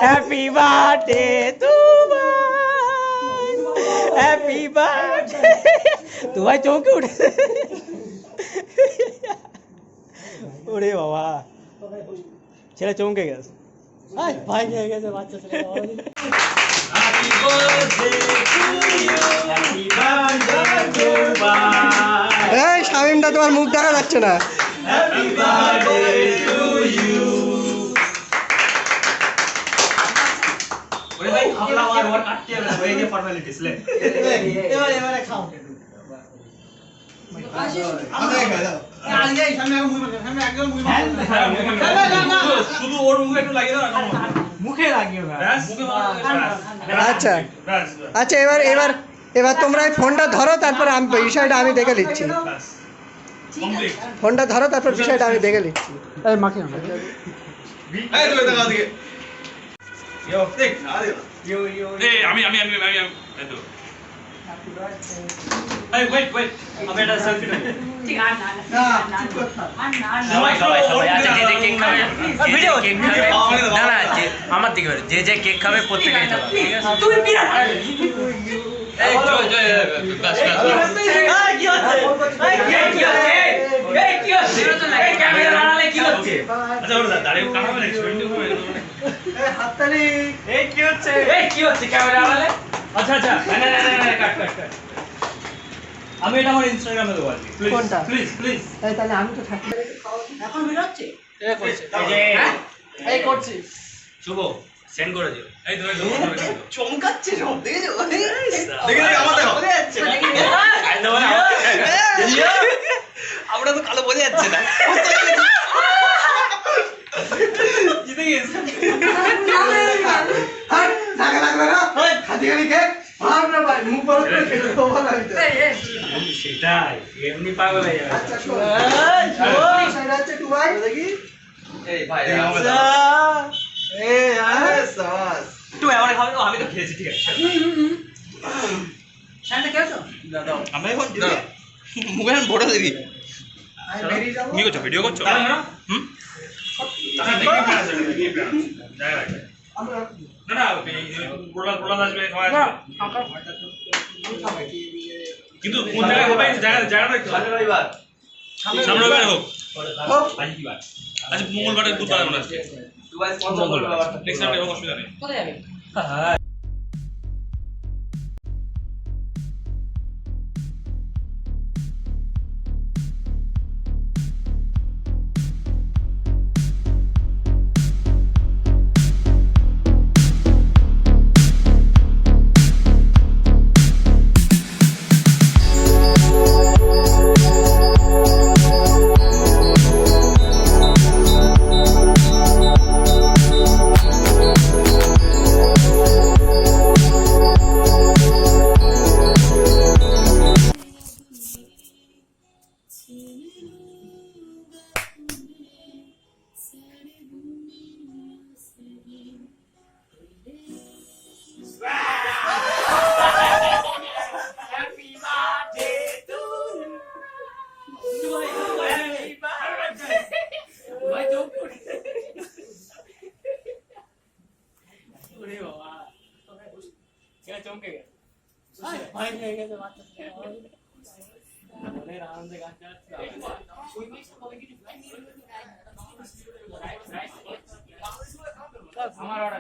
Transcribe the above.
Happy birthday তোমায়, happy birthday. তোমায় চমকে উঠেছে। ওরে বাবা, ছেলে চমকে গেছে। ভাই হয়ে গেছে বাচ্চা ছেলে। Happy birthday to you, happy birthday to বাই। এই শামিমদা, তোমার মুখ দেখা যাচ্ছে না। Happy birthday to you. ওরে ভাই খাবলা আর কাটতে হবে না, এই যে ফর্মালিটিস লে। এবারে খাও। শুধু ওর মুখে একটু লাগিয়ে দাও, মুখে লাগিও না। আচ্ছা আচ্ছা, এবার তোমরা এই ফোনটা ধরো, তারপর আমি বিষয়টা আমি দেখে নিচ্ছি। ফোনটা ধরো, তারপর বিষয়টা আমি দেখে নিচ্ছি। এই মাকে না, এই তুই দেখা দিকে। ইয়ো দেখ ইয়ো ইয়ো, এই আমি এই তো। এই ওয়েট আমি এটা সেলফি নেব। ঠিক আছে, না সবাই আচ্ছা, যে কেক খাবে ভিডিও কেক খাবে না যে আমার দিকে যে কেক খাবে প্রত্যেকটাই তো, ঠিক আছে? তুই বিরাট এই জয় বাস কি হচ্ছে? কি হচ্ছে এই ক্যামেরা আড়ালে কি হচ্ছে? আচ্ছা ওরা দাঁড়িয়ে কামাবে না, ছবি হবে। এই হাততালি, এই কি হচ্ছে ক্যামেরা আড়ালে? আচ্ছা না কাট আমি এটা আমার ইনস্টাগ্রামে দেবো আজকে। কোনটা? প্লিজ এই তাহলে আমি তো থাকি। এখন ভিডিও হচ্ছে, এই করছে এই করছি। শুভ সেন্ড করে দিও। এই ধরে চমকাচ্ছে সব, দেখেছো? দেখে আমার দেখো বোঝা যাচ্ছে না। আমরা তো কালো বোঝা যাচ্ছে না। জিতে গেছে। হাট টাকা লাগবে না, খাদি খালি কেক আর না ভাই, মুখ বড় করে খেতে তো ভালো লাগে। সেটাই এমনি পাগল হয়ে যাবে। আচ্ছা শোন, সেটা হচ্ছে টু ভাই দেখি। এই ভাই আচ্ছা এই সাস তুই আমারে খাবে তো, আমি তো খেয়েছি, ঠিক আছে? শানটা খেয়েছো? দাও আমরা এখন মুখে বড় দেখি। আমি বেরিয়ে যাব। কি করছো, ভিডিও করছো? হুম তাহলে দেখি প্ল্যান আছে, দেখি প্ল্যান জায়গা আছে। আমরা না প্রলাদ আসবে, সবাই আসবে কিন্তু কোন জায়গায় হবে জায়গাটা একটু সামনে রবিবার হোক। আজ কি বার? আজ মঙ্গলবার, বুধবার আমরা আজকে দুবাই স্পন্সর করবে। নেক্সট সানডে হোক, অসুবিধা নেই। কোথায় যাবে? চমকে গেছে ভাই হয়ে গেছে বাচ্চা ছেলে। আনন্দে গান চালাচ্ছে। আমার